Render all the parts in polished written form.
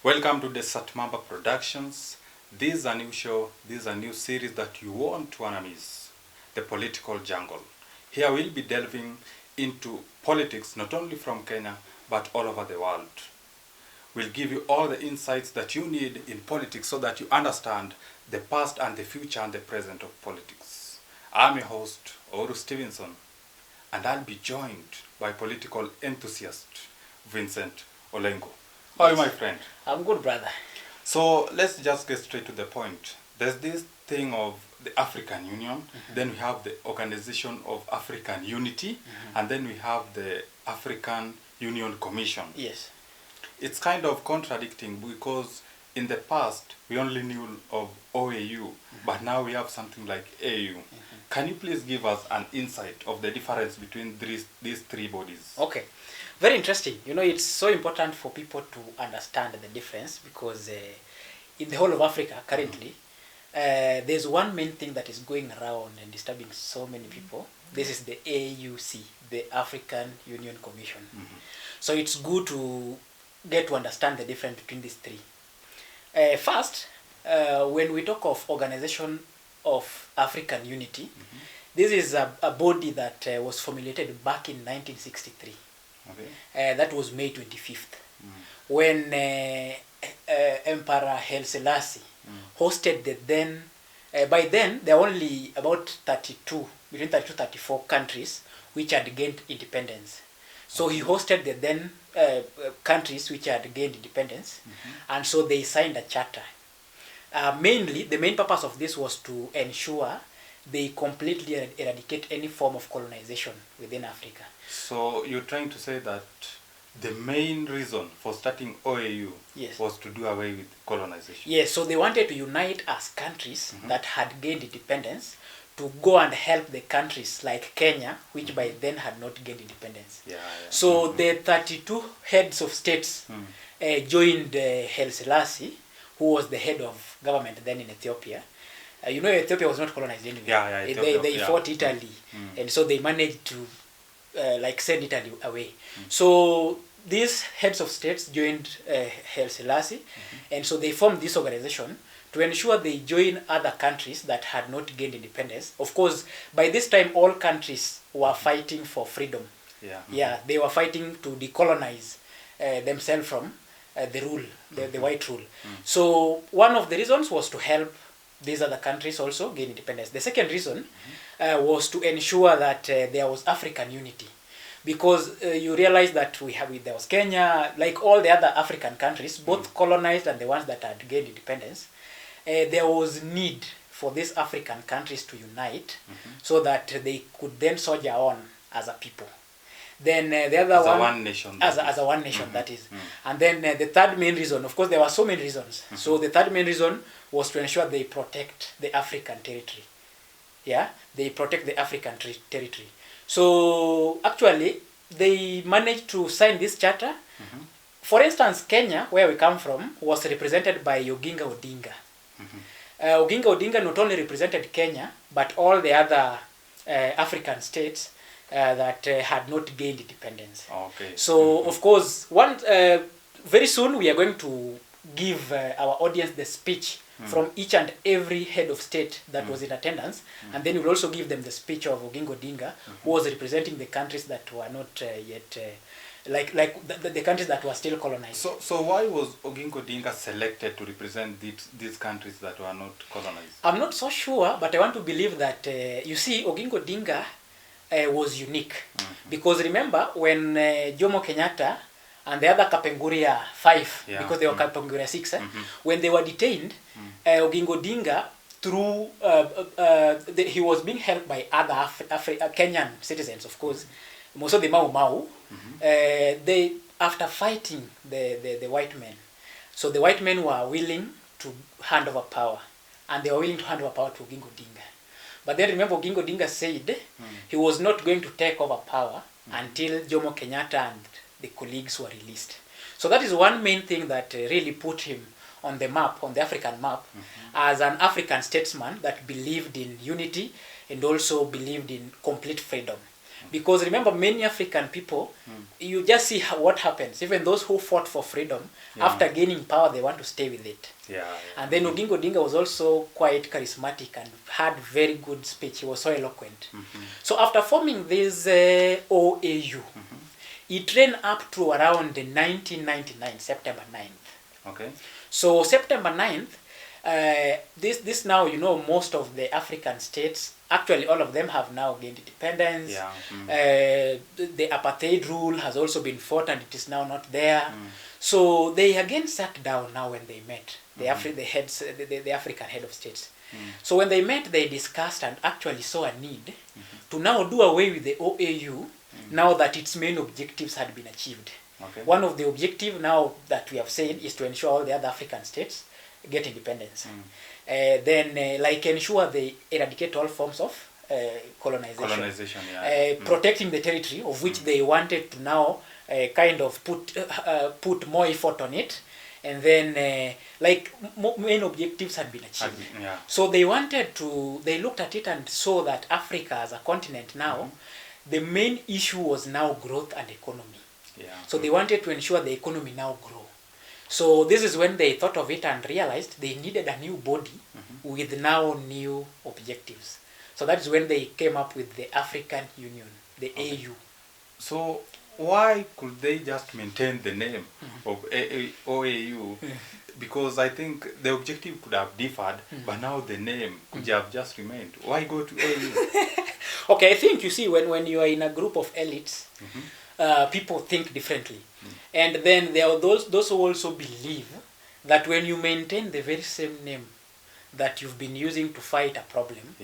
Welcome to the Satmamba Productions. This is a new show, this is a new series that you won't wanna miss. The Political Jungle. Here we'll be delving into politics not only from Kenya but all over the world. We'll give you all the insights that you need in politics so that you understand the past and the future and the present of politics. I'm your host, Oru Stevenson, and I'll be joined by political enthusiast Vincent Olengo. How are you, my friend? I'm good, brother. So let's just get straight to the point. There's this thing of the African Union, then we have the Organization of African Unity, and then we have the African Union Commission. Yes. It's kind of contradicting because in the past we only knew of OAU, but now we have something like AU. Can you please give us an insight of the difference between these three bodies? Okay. Very interesting. You know, it's so important for people to understand the difference because in the whole of Africa currently, there's one main thing that is going around and disturbing so many people. This is the AUC, the African Union Commission. So it's good to get to understand the difference between these three. First, when we talk of Organization of African Unity, this is a body that was formulated back in 1963. Okay. That was May 25th, when Emperor Haile Selassie hosted the then, by then there were only about 32, between 32 and 34 countries which had gained independence. So he hosted the then countries which had gained independence, and so they signed a charter. Mainly, the main purpose of this was to ensure they completely eradicate any form of colonization within Africa. So you're trying to say that the main reason for starting OAU was to do away with colonization? Yes, so they wanted to unite as countries that had gained independence to go and help the countries like Kenya, which by then had not gained independence. So the 32 heads of states joined Haile Selassie, who was the head of government then in Ethiopia. You know, Ethiopia was not colonized anyway. They fought Italy, and so they managed to send Italy away. So these heads of states joined Haile Selassie, and so they formed this organization to ensure they join other countries that had not gained independence. Of course, by this time, all countries were fighting for freedom. They were fighting to decolonize themselves from the rule, the white rule. So one of the reasons was to help these other countries also gain independence. The second reason was to ensure that there was African unity, because you realize that there was Kenya, like all the other African countries, both colonized and the ones that had gained independence. There was need for these African countries to unite so that they could then soldier on as a people. Then the other as one, a one nation, as a one nation, that is. And then the third main reason, of course, there were so many reasons. So the third main reason was to ensure they protect the African territory. They protect the African territory. So actually, they managed to sign this charter. For instance, Kenya, where we come from, was represented by Oginga Odinga. Oginga Odinga not only represented Kenya, but all the other African states that had not gained independence. So, of course, very soon we are going to give our audience the speech from each and every head of state that was in attendance, and then we'll also give them the speech of Oginga Odinga, who was representing the countries that were not yet, the countries that were still colonized. So why was Oginga Odinga selected to represent these countries that were not colonized? I'm not so sure, but I want to believe that, you see, Oginga Odinga was unique. Because remember, when Jomo Kenyatta and the other Kapenguria 5, because they were Kapenguria 6, when they were detained, Oginga Odinga, through he was being helped by other Kenyan citizens, of course, most of the Mau Mau. They, after fighting the white men, so the white men were willing to hand over power, and they were willing to hand over power to Oginga Odinga. But then remember, Oginga Odinga said he was not going to take over power until Jomo Kenyatta and the colleagues were released. So that is one main thing that really put him on the map, on the African map, as an African statesman that believed in unity and also believed in complete freedom. Because remember, many African people, you just see what happens. Even those who fought for freedom, after gaining power, they want to stay with it. And then Oginga Odinga was also quite charismatic and had very good speech. He was so eloquent. So after forming this OAU, it ran up to around 1999, September 9th. Okay. So September 9th, this now, you know, most of the African states, actually all of them have now gained independence. The apartheid rule has also been fought and it is now not there. So they again sat down now when they met, the African head of states. So when they met, they discussed and actually saw a need to now do away with the OAU now that its main objectives had been achieved. One of the objectives now that we have said is to ensure all the other African states get independence. Then like ensure they eradicate all forms of colonization. Protecting the territory of which they wanted to now kind of put more effort on it. And then like main objectives had been achieved. So they looked at it and saw that Africa as a continent now, the main issue was now growth and economy. So they wanted to ensure the economy now grow. So this is when they thought of it and realized they needed a new body with now new objectives. So that's when they came up with the African Union, the AU. So why could they just maintain the name of OAU? Because I think the objective could have differed, but now the name could have just remained. Why go to AU? Okay, I think you see when you are in a group of elites, people think differently. And then there are those who also believe that when you maintain the very same name that you've been using to fight a problem,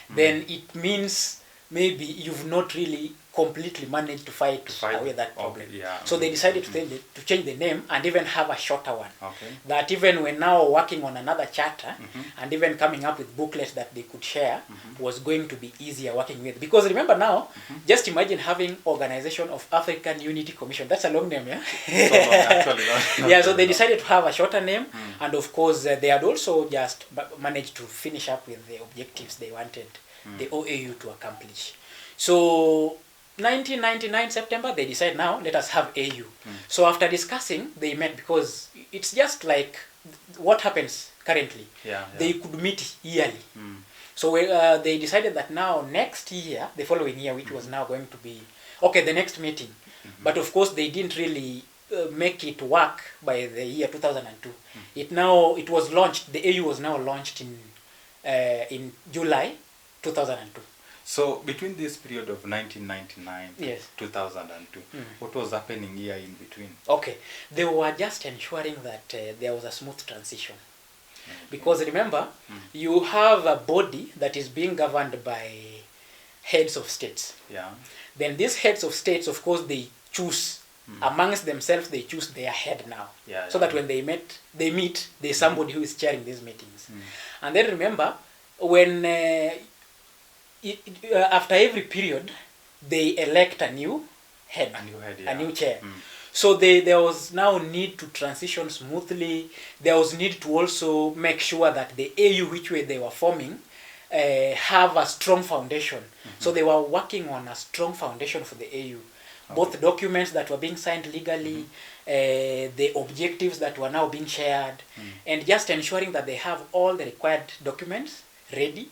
then it means maybe you've not really completely managed to fight away that problem. So they decided to change the name and even have a shorter one. That even when now working on another charter and even coming up with booklets that they could share was going to be easier working with. Because remember now, just imagine having Organization of African Unity Commission. That's a long name, so they decided to have a shorter name, and of course they had also just managed to finish up with the objectives they wanted the OAU to accomplish. So 1999 September, they decided now let us have AU. So after discussing, they met, because it's just like what happens currently. They could meet yearly. So they decided that now next year, the following year, which was now going to be the next meeting. But of course they didn't really make it work by the year 2002. It was launched. The AU was now launched in July 2002. So between this period of 1999 to 2002, what was happening here in between? Okay, they were just ensuring that there was a smooth transition. Because remember, you have a body that is being governed by heads of states. Then these heads of states, of course, they choose amongst themselves. They choose their head now, so that when they meet, there's somebody who is chairing these meetings. And then remember, when after every period, they elect a new head, a new chair. So there was now need to transition smoothly. There was need to also make sure that the AU which way they were forming have a strong foundation. So they were working on a strong foundation for the AU. Both documents that were being signed legally, the objectives that were now being shared, and just ensuring that they have all the required documents ready,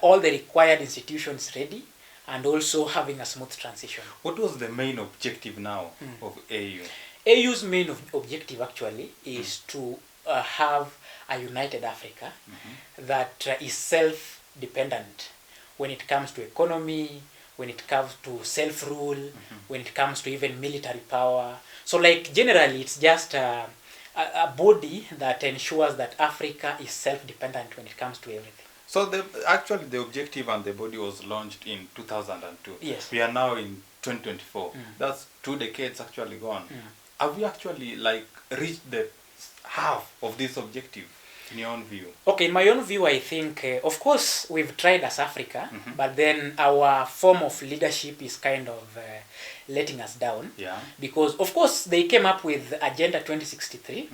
all the required institutions ready, and also having a smooth transition. What was the main objective now of AU? AU's main objective actually is to have a united Africa that is self-dependent when it comes to economy, when it comes to self-rule, when it comes to even military power. So like generally it's just a body that ensures that Africa is self-dependent when it comes to everything. So actually the objective and the body was launched in 2002. Yes. We are now in 2024. That's 2 decades actually gone. Have we actually reached the half of this objective in your own view? Okay, in my own view, I think, of course, we've tried as Africa, but then our form of leadership is kind of letting us down. Because, of course, they came up with Agenda 2063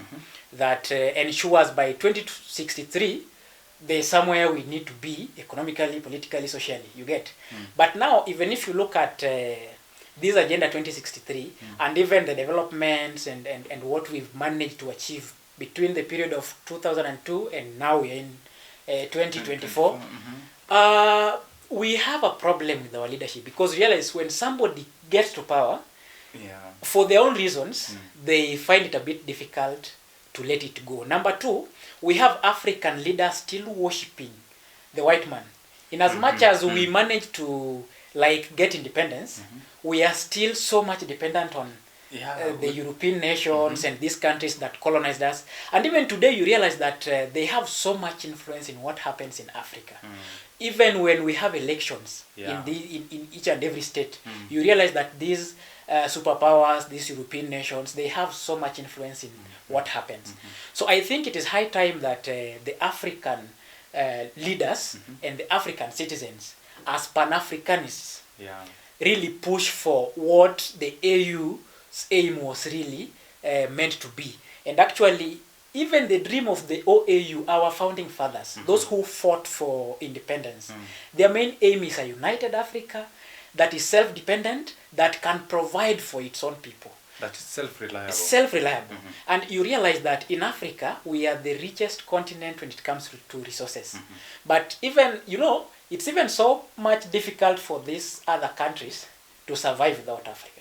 that ensures by 2063, there's somewhere we need to be economically, politically, socially, you get. But now, even if you look at this Agenda 2063 and even the developments and what we've managed to achieve between the period of 2002 and now we're in 2024, we have a problem with our leadership, because realize when somebody gets to power, for their own reasons, they find it a bit difficult to let it go. Number two, we have African leaders still worshipping the white man. In as much as we manage to like get independence, we are still so much dependent on the European nations and these countries that colonized us. And even today you realize that they have so much influence in what happens in Africa. Even when we have elections in each and every state, you realize that these superpowers, these European nations, they have so much influence in what happens. So I think it is high time that the African leaders and the African citizens, as Pan-Africanists, really push for what the AU's aim was really meant to be. And actually, even the dream of the OAU, our founding fathers, those who fought for independence, their main aim is a united Africa that is self-dependent, that can provide for its own people. That is self-reliable. Self-reliable. And you realize that in Africa, we are the richest continent when it comes to resources. But even, you know, it's even so much difficult for these other countries to survive without Africa.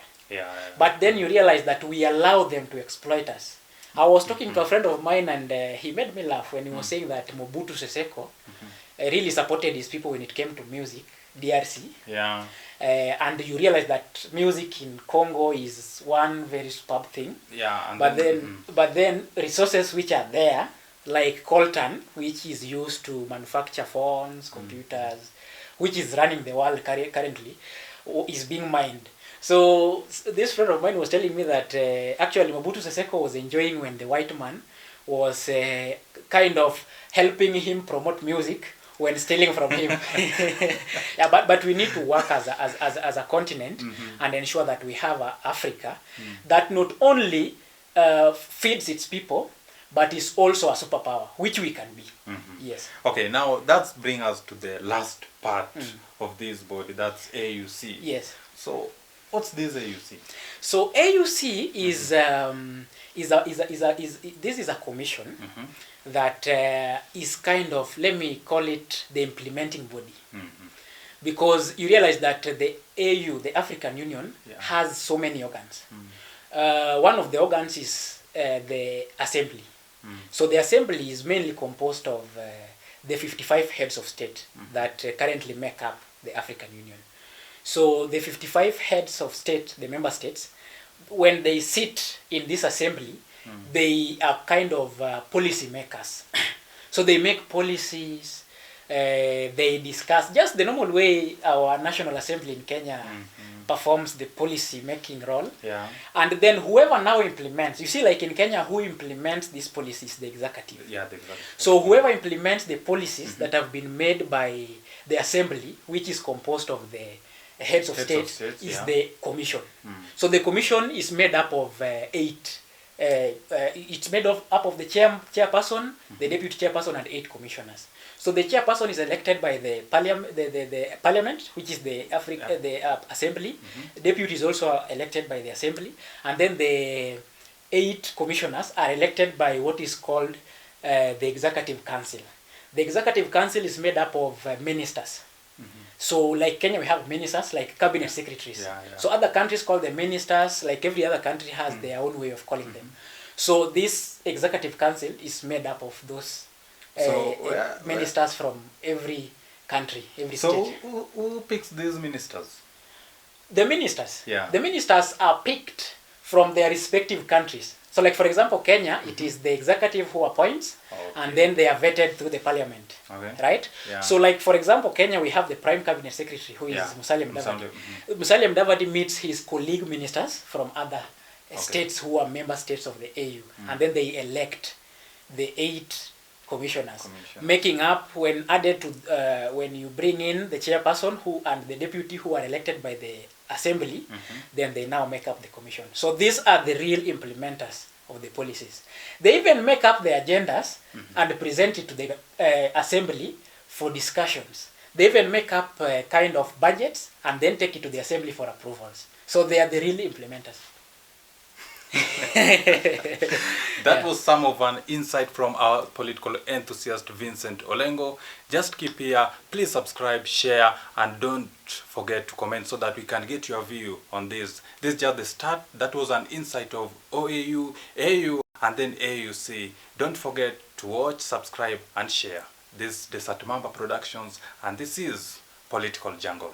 But then you realize that we allow them to exploit us. I was talking to a friend of mine, and he made me laugh when he was saying that Mobutu Sese Seko really supported his people when it came to music, DRC. And you realize that music in Congo is one very superb thing. But then resources which are there, like coltan, which is used to manufacture phones, computers, which is running the world currently, is being mined. So this friend of mine was telling me that actually Mobutu Sese Seko was enjoying when the white man was kind of helping him promote music when stealing from him. But we need to work as a continent and ensure that we have Africa that not only feeds its people, but is also a superpower, which we can be. Yes. Okay, now that brings us to the last part of this body, that's AUC. Yes. So what's this AUC? So AUC is this is a commission that is kind of, let me call it the implementing body. Because you realize that the AU, the African Union, has so many organs. One of the organs is the Assembly. So the Assembly is mainly composed of the 55 heads of state that currently make up the African Union. So the 55 heads of state, the member states, when they sit in this assembly, they are kind of policy makers. So they make policies, they discuss, just the normal way our National Assembly in Kenya performs the policy making role. And then whoever now implements, you see, like in Kenya, who implements these policies? The executive. The executive. So whoever implements the policies that have been made by the assembly, which is composed of the heads of state, is the commission. So the commission is made up of 8. It's made up of the chairperson, the deputy chairperson, and 8 commissioners. So the chairperson is elected by the parliament, which is the assembly. Deputy is also elected by the assembly, and then the 8 commissioners are elected by what is called the executive council. The executive council is made up of ministers. So like Kenya, we have ministers, like cabinet secretaries. So other countries call them ministers, like every other country has their own way of calling them. So this executive council is made up of those ministers from every country, every state. So who picks these ministers? The ministers. The ministers are picked from their respective countries. So like for example, Kenya, it is the executive who appoints, and then they are vetted through the parliament, right? So like for example, Kenya, we have the prime cabinet secretary, who is Musalia Mudavadi. Musalia Mudavadi meets his colleague ministers from other states who are member states of the AU, and then they elect the 8 commissioners, making up, when added to when you bring in the chairperson and the deputy who are elected by the assembly, then they now make up the commission. So these are the real implementers of the policies. They even make up the agendas and present it to the assembly for discussions. They even make up kind of budgets and then take it to the assembly for approvals. So they are the real implementers. That was some of an insight from our political enthusiast Vincent Olengo. Just keep here, please subscribe, share, and don't forget to comment so that we can get your view on this. This is just the start. That was an insight of OAU, AU, and then AUC. Don't forget to watch, subscribe, and share. This is Desert Mamba Productions, and this is Political Jungle.